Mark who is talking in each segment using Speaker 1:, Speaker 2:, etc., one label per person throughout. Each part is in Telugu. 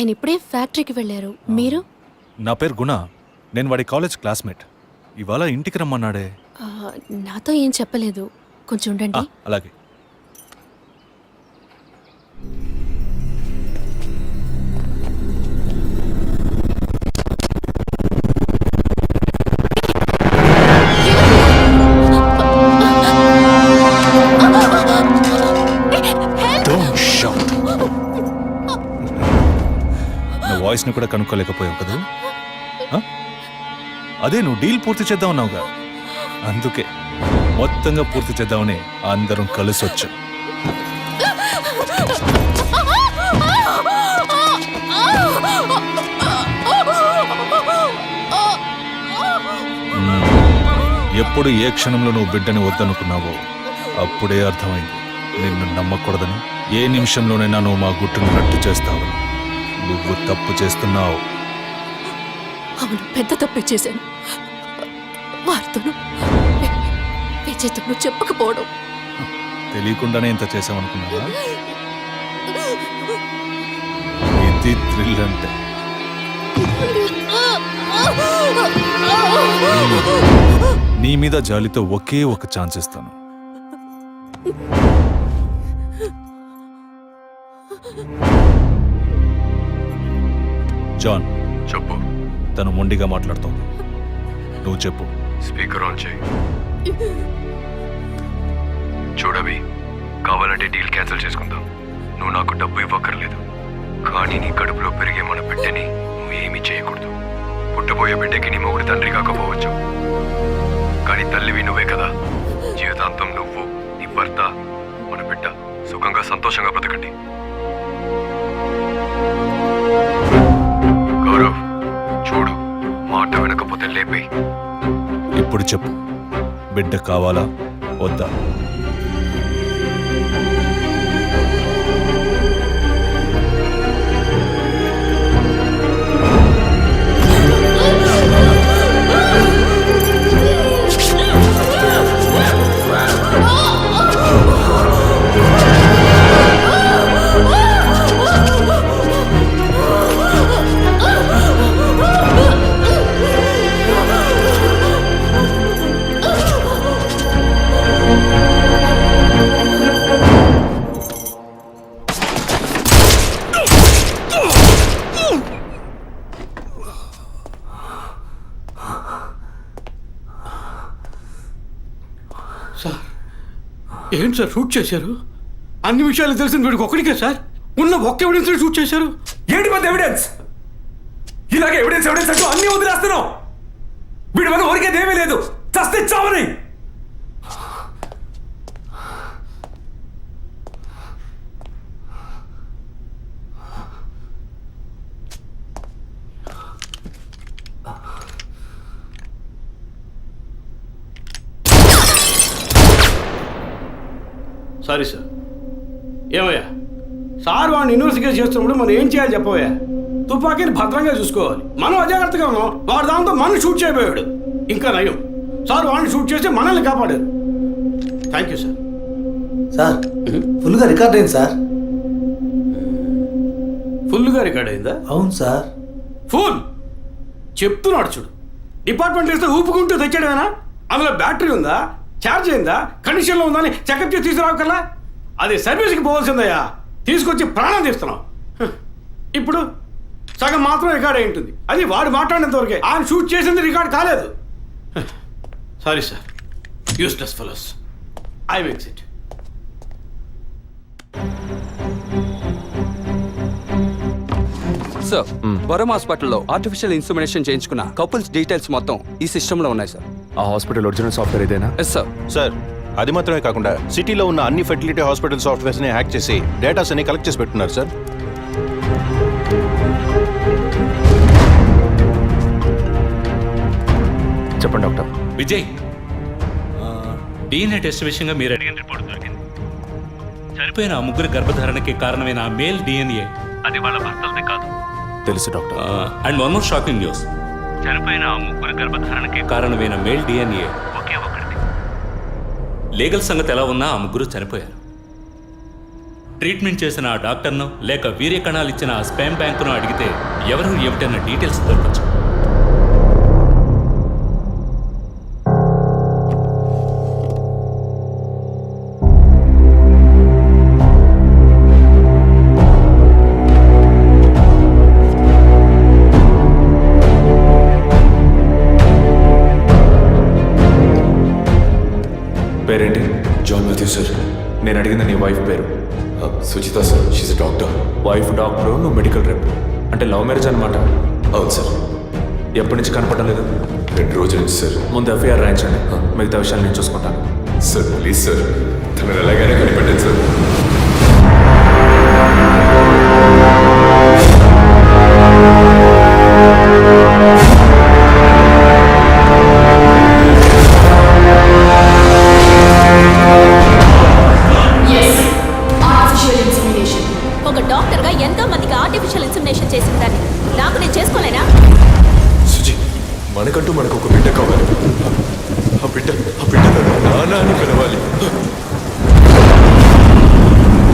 Speaker 1: ఆయన ఇప్పుడే ఫ్యాక్టరీకి వెళ్ళారు. మీరు?
Speaker 2: నా పేరు గుణ. నేను వాడి కాలేజ్ క్లాస్మేట్. ఇవాళ ఇంటికి రమ్మన్నాడే.
Speaker 1: నాతో ఏం చెప్పలేదు. కొంచెం ఉండండి.
Speaker 2: అలాగే. వాయిస్ని కూడా కనుక్కోలేకపోయావు కదా. అదే నువ్వు డీల్ పూర్తి చేద్దాం అన్నావుగా, అందుకే మొత్తంగా పూర్తి చేద్దామని అందరం కలిసి వచ్చాం. ఎప్పుడు ఏ క్షణంలో నువ్వు బిడ్డని వద్దనుకున్నావో అప్పుడే అర్థమైంది నిన్ను నమ్మకూడదని. ఏ నిమిషంలోనైనా నువ్వు మా గుట్టును రట్టు చేస్తావని. నువ్వు తప్పు చేస్తున్నావు.
Speaker 1: అవును, పెద్ద తప్పే చేశాను. వారితోనూ విజయ్తో చెప్పకపోవడం.
Speaker 2: తెలియకుండానే ఇంత చేసామనుకున్నావా? ఇది థ్రిల్ అంటే. నీ మీద జాలితో ఒకే ఒక ఛాన్స్ ఇస్తాను. జాన్,
Speaker 3: చెప్పు.
Speaker 2: తను మొండిగా మాట్లాడుతోంది. నువ్వు చెప్పు.
Speaker 3: స్పీకర్ ఆన్ చేయి. చూడవి, కావాలంటే డీల్ క్యాన్సిల్ చేసుకుందాం. నువ్వు నాకు డబ్బు ఇవ్వక్కర్లేదు, కానీ నీ కడుపులో పెరిగే మన బిడ్డని నువ్వు ఏమీ చేయకూడదు. పుట్టబోయే బిడ్డకి నీ మొగుడు తండ్రి కాకపోవచ్చు, కానీ తల్లివి నువ్వే కదా. జీవితాంతం నువ్వు, నీ భర్త, మన బిడ్డ సుఖంగా సంతోషంగా బ్రతకండి. గౌరవ్, చూడు, మాట వినకపోతే లేపే.
Speaker 2: ఇప్పుడు చెప్పు, బిడ్డ కావాలా వద్దా?
Speaker 4: సార్, ఏంటి సార్ షూట్ చేశారు? అన్ని విషయాలు తెలిసిన వీడికి ఒక్కడికే సార్, ఉన్న ఒక్క ఎవిడెన్స్ షూట్ చేశారు.
Speaker 5: ఏంటి పెద్ద ఎవిడెన్స్? ఇలాగే ఎవిడెన్స్ అంటూ అన్ని వదిలేస్తున్నావు. వీడి వల్ల ఊరికేది ఏమీ లేదు, చస్తే చావని.
Speaker 4: Sorry sir. ఏమయ్యా సార్ వాడిని యూనివర్సిటీ చేస్తున్నప్పుడు మనం ఏం చేయాలి చెప్పవయ్యా? తుపాకీని భద్రంగా చూసుకోవాలి. మనం అజాగ్రత్తగా ఉన్నాం, వాడు దాంతో మనం షూట్ చేయబోయాడు. ఇంకా నయం, సార్ వాడిని షూట్ చేసి మనల్ని కాపాడారు. Thank you sir.
Speaker 6: సార్, ఫుల్గా రికార్డ్ అయింది సార్.
Speaker 4: ఫుల్గా రికార్డ్ అయిందా?
Speaker 6: అవును సార్.
Speaker 4: ఫుల్ చెప్తున్నాడు చూడు. డిపార్ట్మెంట్ ఇస్తే ఊపుకుంటూ తెచ్చాడేనా? అందులో బ్యాటరీ ఉందా, ఛార్జ్ అయిందా, కండిషన్లో ఉందా అని చెకప్ చేసి తీసుకురావు. అది సర్వీస్కి పోవాల్సిందయ్యా, తీసుకొచ్చి ప్రాణం తీస్తున్నాం. ఇప్పుడు సగం మాత్రం రికార్డ్ అయి ఉంటుంది, అది వాడు మాట్లాడినంత వరకే. ఆయన షూట్ చేసింది రికార్డ్ కాలేదు. Sorry sir, useless fellows. I will exit.
Speaker 7: Sir, Varam హాస్పిటల్లో ఆర్టిఫిషియల్ ఇన్సెమినేషన్ చేయించుకున్న కపుల్స్ డీటెయిల్స్ మొత్తం ఈ సిస్టంలో ఉన్నాయి సార్.
Speaker 3: ఆ హాస్పిటల్ ఒరిజినల్ సాఫ్ట్వేర్ ఇదేనా?
Speaker 7: Yes sir.
Speaker 8: సార్, అది మాత్రమే కాకుండా సిటీలో ఉన్న అన్ని ఫెర్టిలిటీ హాస్పిటల్ సాఫ్ట్వేర్స్ని హ్యాక్ చేసి డేటాస్ అన్ని కలెక్ట్ చేసి పెట్టున్నారు సార్.
Speaker 3: చెప్పండి డాక్టర్.
Speaker 9: విజయ్, డిఎన్ఏ టెస్ట్ విషయంగా మీరు అడిగిన రిపోర్ట్ దొరికింది. చనిపోయిన ఆ ముగ్గురు గర్భధారణకి కారణమైన ఆ మేల్ డిఎన్ఏ అది వాళ్ళ భర్తలది కాదు.
Speaker 3: తెలుసు doctor.
Speaker 9: And one more shocking news, చనిపోయిన ఆ ముగ్గురు గర్భధారణకి కారణమైన మేల్ డిఎన్ఏ ఒకే ఒకటి. లీగల్ సంగతి ఎలా ఉన్నా ఆ ముగ్గురు చనిపోయారు. ట్రీట్మెంట్ చేసిన ఆ డాక్టర్ను లేక వీర్య కణాలు ఇచ్చిన ఆ స్పామ్ బ్యాంకును అడిగితే ఎవరు ఏమిటన్న డీటెయిల్స్ దొరకచ్చు.
Speaker 5: పేరేంటి? John Matthew sir. నేను అడిగింది నీ వైఫ్ పేరు.
Speaker 3: Suchitha sir, she's doctor.
Speaker 5: Wife doctor, నువ్వు మెడికల్ రెప్. అంటే లవ్ మ్యారేజ్ అనమాట.
Speaker 3: అవును సార్.
Speaker 5: ఎప్పటి నుంచి కనపడలేదు?
Speaker 3: 2 రోజుల నుంచి సార్.
Speaker 5: ముందు ఎఫ్ఐఆర్ రాయించండి, మిగతా విషయాలు నేను చూసుకుంటాను.
Speaker 3: సార్ ప్లీజ్ సార్, తను ఎలాగైనా కనిపెట్టండి సార్.
Speaker 1: ఒక డాక్టర్గా ఎంతో మందికి ఆర్టిఫిషియల్ ఇన్సెమినేషన్ చేసిన దాన్ని నాకు నేను చేసుకోలేనా?
Speaker 3: సుజి, మనకంటూ మనకు ఒక బిడ్డ కావాలి. ఆ బిడ్డ నాన్న అని పిలవాలి.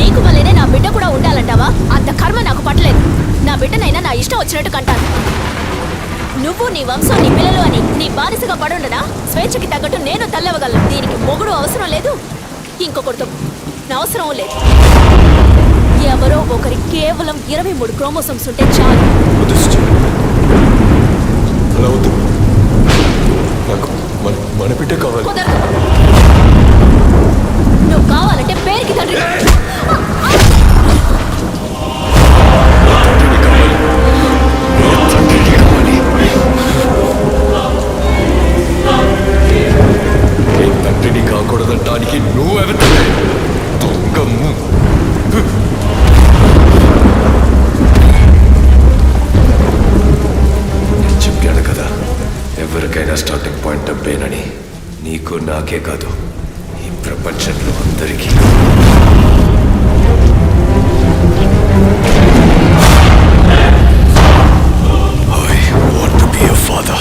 Speaker 1: నీకు వల్లనే నా బిడ్డ కూడా ఉండాలంటావా? అంత కర్మ నాకు పట్టలేదు. నా బిడ్డనైనా నా ఇష్టం వచ్చినట్టు కంటాను. నువ్వు నీ వంశం నీ పిల్లలు అని నీ బానిసగా పడుండనా? స్వేచ్ఛకి తగ్గట్టు నేను తల్లవగలను. దీనికి మొగుడు అవసరం లేదు, ఇంకొకరితో అవసరం లేదు. ఎవరో ఒకరి కేవలం 23 క్రోమోసోమ్స్ ఉంటే చాలు.
Speaker 3: వద్దు సుజి, అలా వద్దు. నాకు మన బిడ్డ కావాలి.
Speaker 1: కుదరదు. నువ్వు కావాలంటే పేరుకి తండ్రి
Speaker 3: తండ్రిని కాకూడదంటానికి నువ్వెవతలే దొంగము. చెప్పాను కదా, ఎవరికైనా స్టార్టింగ్ పాయింట్ డబ్బేనని. నీకు నాకే కాదు, ఈ ప్రపంచంలో అందరికీ. I want to be a father.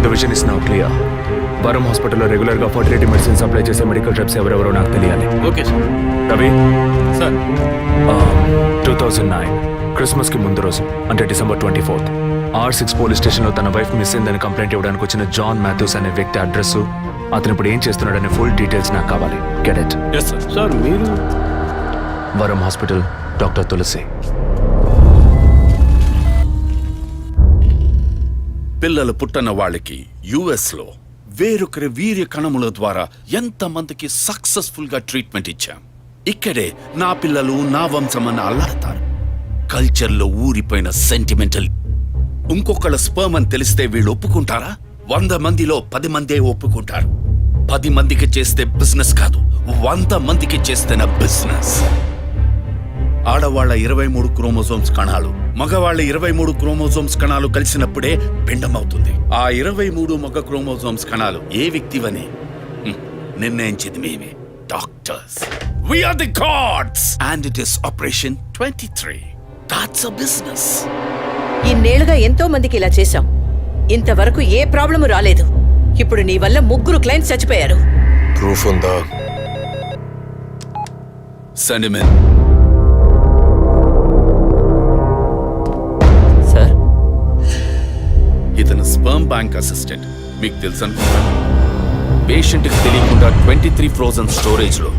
Speaker 5: The vision is now clear. వరం హాస్పిటల్లో రెగ్యులర్గా ఫర్టిలిటీ మెడిసిన్ సప్లై చేసే మెడికల్ రెప్స్ ఎవరెవరో నాకు తెలియాలి.
Speaker 4: Okay sir.
Speaker 5: రవి
Speaker 4: సార్
Speaker 5: 2009 క్రిస్మస్కి ముందు రోజు, అంటే December 24th, R6 పోలీస్ స్టేషన్లో తన వైఫ్ మిస్ అయిందని కంప్లైంట్ ఇవ్వడానికి వచ్చిన జాన్ మాథ్యూస్ అనే వ్యక్తి అడ్రస్, అతను ఇప్పుడు ఏం చేస్తున్నాడనే ఫుల్ డీటెయిల్స్ నాకు కావాలి. Get it?
Speaker 4: Yes sir. Sir మీరు?
Speaker 5: వరం హాస్పిటల్, డాక్టర్ తులసి.
Speaker 10: పిల్లలు పుట్టిన వాళ్ళకి యుఎస్లో వేరొకరి వీర్య కణముల ద్వారా ఎంతమందికి సక్సెస్ఫుల్ గా ట్రీట్మెంట్ ఇచ్చాం. ఇక్కడే నా పిల్లలు నా వంశమని అల్లాడతారు. కల్చర్లో ఊరిపోయిన సెంటిమెంటల్. ఇంకొకళ్ళ స్పర్మ్ అని తెలిస్తే వీళ్ళు ఒప్పుకుంటారా? 100 మందిలో 10 మందే ఒప్పుకుంటారు. 10 మందికి చేస్తే బిజినెస్ కాదు, 100 మందికి చేస్తేనే బిజినెస్. ఆడవాళ్ల 23 క్రోమోజోమ్స్ కణాలు, మగవాళ్ల 23 క్రోమోజోమ్స్ కణాలు కలిసినప్పుడే పిండం అవుతుంది. ఆ 23 మగ క్రోమోజోమ్స్ కణాలు ఏ వ్యక్తివని నిర్ణయించేది మేమే, doctors. We are the gods and it is Operation 23. That's a business.
Speaker 11: ఇన్నేళ్లుగా ఎంతో మందికి ఇలా చేశాం, ఇంతవరకు ఏ ప్రాబ్లము రాలేదు. ఇప్పుడు నీ వల్ల 3 క్లయింట్స్ చచ్చిపోయారు.
Speaker 3: ప్రూఫ్ ఉందా?
Speaker 10: Sentiment.
Speaker 7: సార్,
Speaker 10: ఇతను స్పర్మ్ బ్యాంక్ అసిస్టెంట్, మీకు తెలుసు అనుకుంటాను. పేషెంట్కి తెలియకుండా 23 ఫ్రోజన్ స్టోరేజ్ లో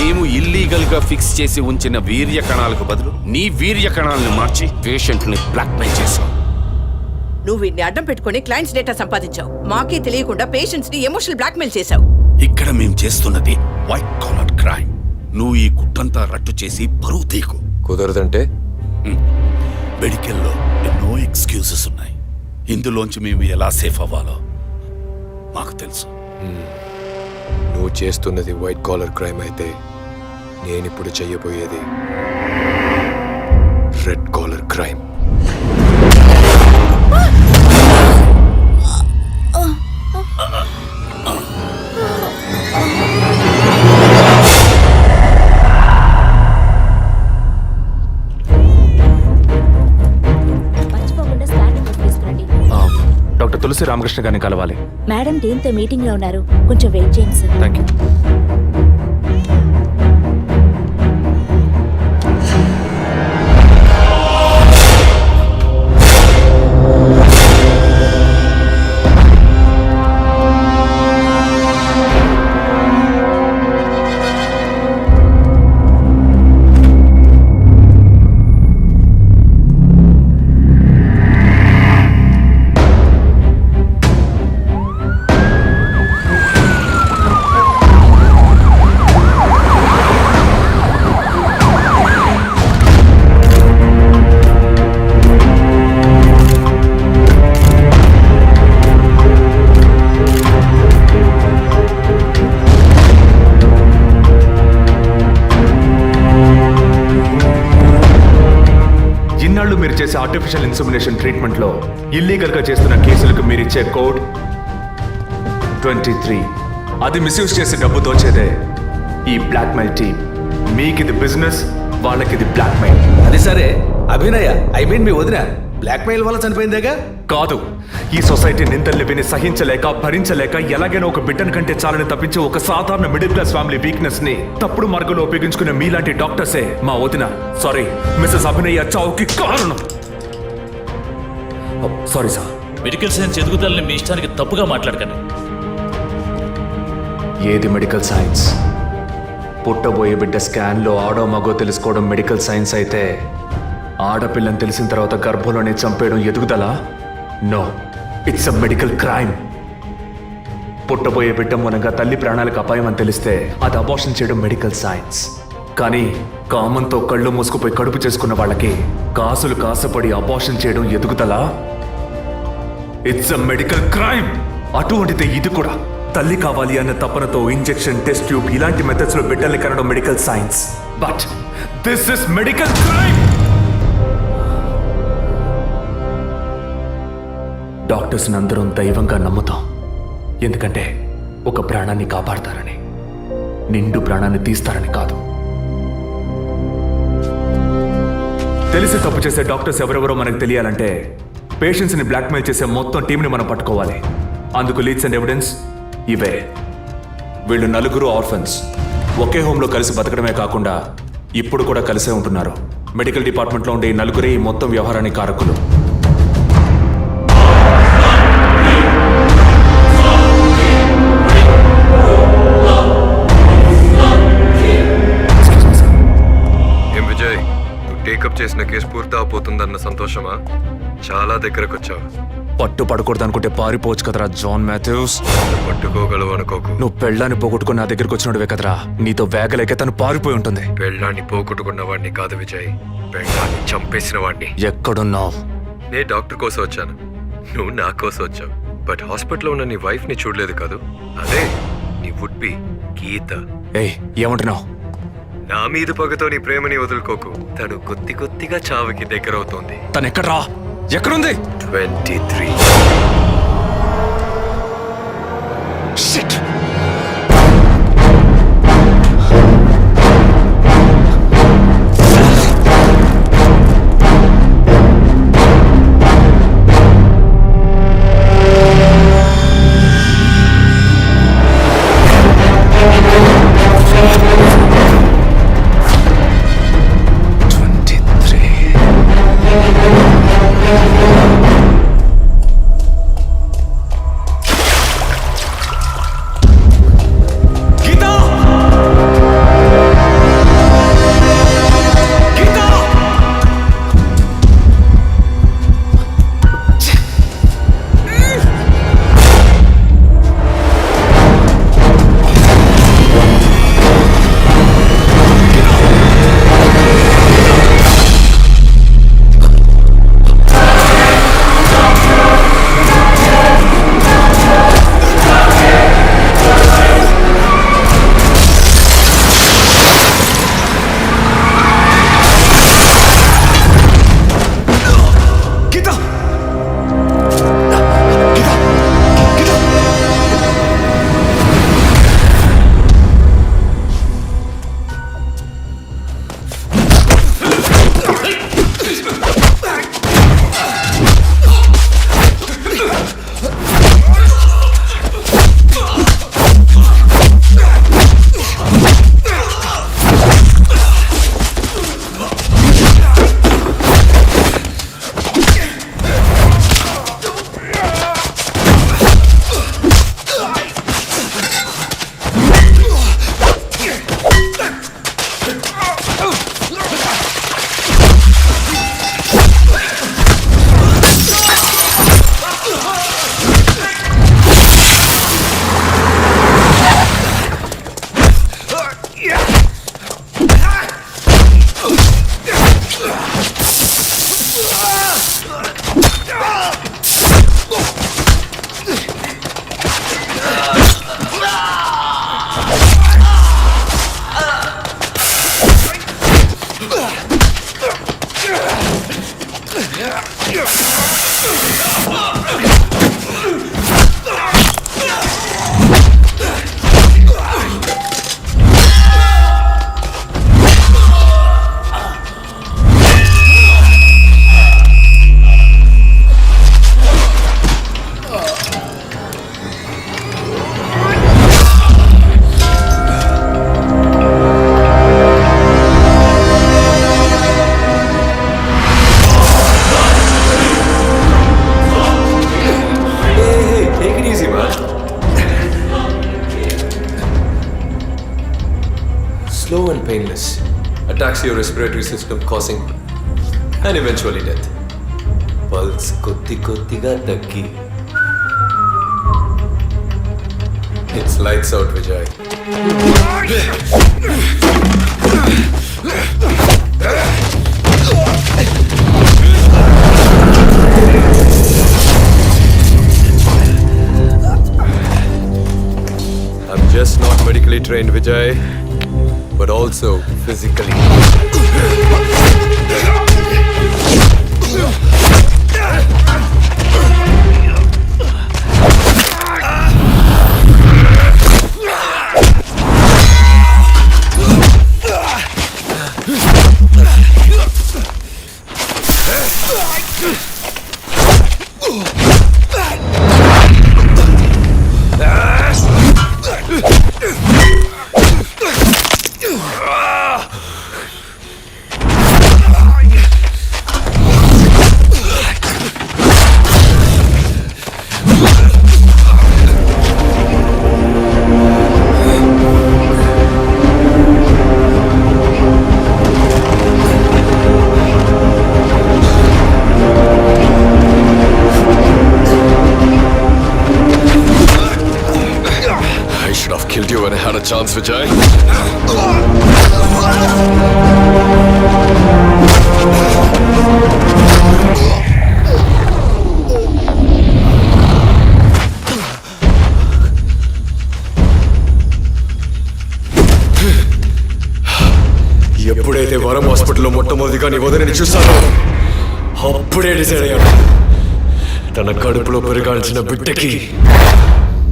Speaker 10: మేము ఇల్లీగల్ గా ఫిక్స్ చేసి ఉంచిన వీర్య కణాలకు బదులు నీ వీర్య కణాలను మార్చి పేషెంట్ ని బ్లాక్మెయిల్ చేశావు.
Speaker 11: నువ్వు వీడిని అడ్డం పెట్టుకుని క్లయింట్స్ డేటా సంపాదించావు. మాకే తెలియకుండా పేషెంట్స్ ని ఎమోషనల్ బ్లాక్మెయిల్ చేశావు.
Speaker 10: ఇక్కడ మేము చేస్తున్నది వైట్ కాలర్ క్రైమ్. నువ్వు ఈ గుట్టంతా రట్టు చేసి పరువు తీకు.
Speaker 3: కుదరదంటే?
Speaker 10: మెడికల్లో ఎన్నో ఎక్స్క్యూజెస్ ఉన్నాయి. ఇందులోంచి మేము ఎలా సేఫ్ అవ్వాలో మాకు తెలుసు.
Speaker 3: నువ్వు చేస్తున్నది వైట్ కాలర్ క్రైమ్ అయితే నేనిప్పుడు చెయ్యబోయేది రెడ్ కాలర్ క్రైమ్.
Speaker 1: మర్చిపోకుండా స్కానింగ్ తీసుకురండి.
Speaker 5: డాక్టర్ తులసి రామకృష్ణ గారిని కలవాలి.
Speaker 1: మేడం దీంతో మీటింగ్ లో ఉన్నారు, కొంచెం వెయిట్ చేయండి సార్.
Speaker 5: Thank you. ఇన్నాళ్ళు మీరు చేసే ఆర్టిఫిషియల్ ఇన్సెమినేషన్ ట్రీట్మెంట్లో ఇల్లీగల్గా చేస్తున్న కేసులకు మీరిచ్చే కోడ్ 23. అది మిస్యూజ్ చేసి డబ్బు దోచేదే ఈ బ్లాక్మెయిల్ టీమ్. మీకిది బిజినెస్, వాళ్ళకిది బ్లాక్మెయిల్.
Speaker 6: అది సరే అభినయ, మీ వదిన బ్లాక్మెయిల్ వల్ల చనిపోయిందేగా?
Speaker 5: కాదు, ఈ సొసైటీ నిందల్ని విని సహించలేక భరించలేక ఎలాగైనా ఒక బిడ్డను కంటే చాలని తప్పించి ఒక సాధారణ మిడిల్ క్లాస్ ఫ్యామిలీ వీక్నెస్ ని తప్పుడు మార్గంలో ఉపయోగించుకునే మీలాంటి డాక్టర్సే మా వదిన మిసెస్ అభినయ చావుకి కారణం. Sorry sir.
Speaker 9: మెడికల్ సైన్స్ ఎదుగుదలని మీ ఇష్టానికి తప్పుగా మాట్లాడకండి.
Speaker 5: ఏది మెడికల్ సైన్స్? పుట్టబోయే బిడ్డ స్కాన్లో ఆడో మగో తెలుసుకోవడం మెడికల్ సైన్స్ అయితే, ఆడపిల్లని తెలిసిన తర్వాత గర్భంలోనే చంపేయడం ఎదుగుదల? No, it's a medical crime. పుట్టబోయే బిడ్డ మూలంగా తల్లి ప్రాణాలకు అపాయం అని తెలిస్తే అది అబార్షన్ చేయడం మెడికల్ సైన్స్. కానీ కామంతో కళ్ళు మూసుకుపోయి కడుపు చేసుకున్న వాళ్ళకి కాసులు కాసపడి అబార్షన్ చేయడం ఎదుగుదల? It's a medical crime. అటువంటిదే ఇది కూడా. తల్లి కావాలి అన్న తపనతో ఇంజెక్షన్, టెస్ట్ ట్యూబ్ ఇలాంటి మెథడ్స్ లో బిడ్డల్ని కనడం medical science. But this is medical crime. డాక్టర్స్ని అందరం దైవంగా నమ్ముతాం, ఎందుకంటే ఒక ప్రాణాన్ని కాపాడతారని, నిండు ప్రాణాన్ని తీస్తారని కాదు. తెలిసి తప్పు చేసే డాక్టర్స్ ఎవరెవరో మనకు తెలియాలంటే పేషెంట్స్ని బ్లాక్మెయిల్ చేసే మొత్తం టీంని మనం పట్టుకోవాలి. అందుకు లీడ్స్ అండ్ ఎవిడెన్స్ ఇవే. వీళ్ళు నలుగురు ఆర్ఫన్స్. ఒకే హోమ్లో కలిసి బతకడమే కాకుండా ఇప్పుడు కూడా కలిసే ఉంటున్నారు. మెడికల్ డిపార్ట్మెంట్లో ఉండే ఈ నలుగురే ఈ మొత్తం వ్యవహారానికి కారకులు.
Speaker 3: టేకప్ చేసిన కేసు పూర్తి అవబోతుందన్న సంతోషమా? చాలా దగ్గరకు వచ్చావు.
Speaker 5: పట్టు పడకూడదు అనుకుంటే పారిపోవచ్చు కదరా జాన్ మాథ్యూస్.
Speaker 3: పట్టుకోగలవు అనుకోకు.
Speaker 5: నువ్వు పెళ్ళాన్ని పోగొట్టుకుని నా దగ్గరకు వచ్చినడువే కదరా. నీతో వేగలేక తను పారిపోయి ఉంటుంది.
Speaker 3: పెళ్ళాన్ని పోగొట్టుకున్న వాడిని కాదు విజయ్, పెళ్ళాన్ని చంపేసిన వాడిని.
Speaker 5: ఎక్కడున్నావు?
Speaker 3: నేను డాక్టర్ కోసం వచ్చాను, నువ్వు నా కోసం వచ్చావు. బట్ హాస్పిటల్లో ఉన్న నీ వైఫ్ ని చూడలేదు కాదు, అదే నీ వుడ్ బి గీత.
Speaker 5: ఏయ్, ఏమంటున్నావు?
Speaker 3: నా మీద పగతో నీ ప్రేమని వదులుకోకు. తను కొద్దిగా చావుకి దగ్గర అవుతోంది.
Speaker 5: తను ఎక్కడ్రా? ఎక్కడుంది?
Speaker 3: 23.
Speaker 5: Shit! Take it easy, man. Slow and painless. Attacks your respiratory system, causing and eventually death. Pulse కొద్దిగా తగ్గి. It's lights out, Vijay. I'm just not medically trained, Vijay, but also physically. I should have killed you when I had a chance, Vijay. ఎప్పుడైతే వరం హాస్పిటల్లో మొట్టమొదటిగా నీ వదిలిని చూశానో అప్పుడే డిసైడ్ అయ్యాను తన కడుపులో పెరగాల్సిన బిడ్డకి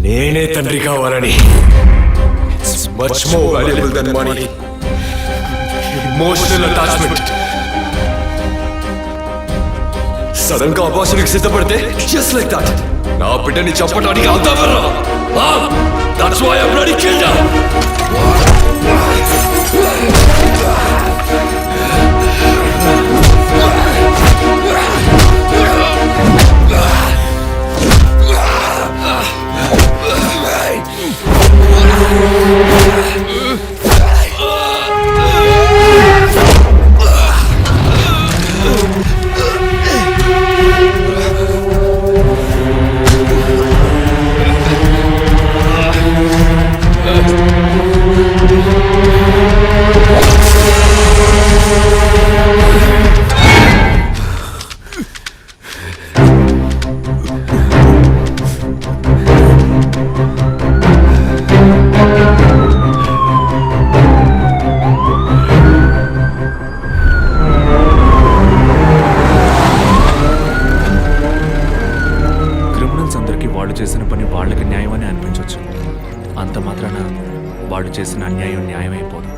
Speaker 5: నేనే తండ్రి కావాలని. Much more valuable than money, emotional attachment. Sudden గా అబార్షన్కి సిద్ధపడితే జస్ట్ లైక్ దట్ నా బిడ్డని చంపడానికి అంతా వల్ల. That's why I bloody killed her. వాళ్ళు చేసిన పని వాళ్ళకి న్యాయమని అనిపించవచ్చు. అంత మాత్రాన వాళ్ళు చేసిన అన్యాయం న్యాయమైపోదు.